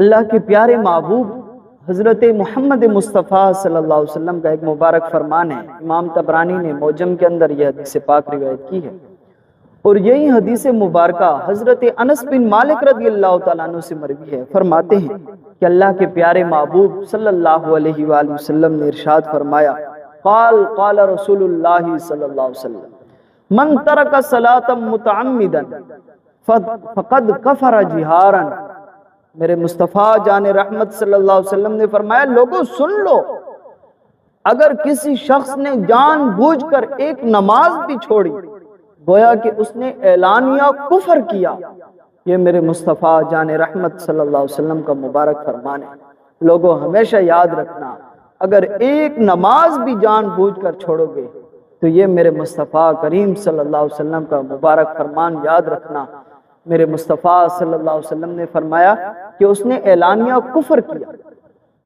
اللہ کے پیارے محبوب حضرت محمد مصطفیٰ صلی اللہ علیہ وسلم کا ایک مبارک فرمان ہے، امام طبرانی نے معجم کے اندر یہ حدیث پاک روایت کی ہے، اور یہی حدیث مبارکہ حضرت انس بن مالک رضی اللہ تعالیٰ عنہ سے مروی ہے۔ فرماتے ہیں کہ اللہ کے پیارے محبوب صلی اللہ علیہ وآلہ وسلم نے ارشاد فرمایا، قال قال رسول اللہ صلی اللہ علیہ وسلم من ترک صلاة متعمدا فقد کفر جہارا۔ میرے مصطفیٰ جان رحمت صلی اللہ علیہ وسلم نے فرمایا، لوگوں سن لو، اگر کسی شخص نے جان بوجھ کر ایک نماز بھی چھوڑی گویا کہ اس نے اعلانیہ کفر کیا۔ یہ میرے مصطفیٰ جان رحمت صلی اللہ علیہ وسلم کا مبارک فرمان ہے۔ لوگوں ہمیشہ یاد رکھنا، اگر ایک نماز بھی جان بوجھ کر چھوڑو گے تو یہ میرے مصطفیٰ کریم صلی اللہ علیہ وسلم کا مبارک فرمان یاد رکھنا۔ میرے مصطفیٰ صلی اللہ علیہ وسلم نے فرمایا کہ اس نے اعلانیہ کفر کیا۔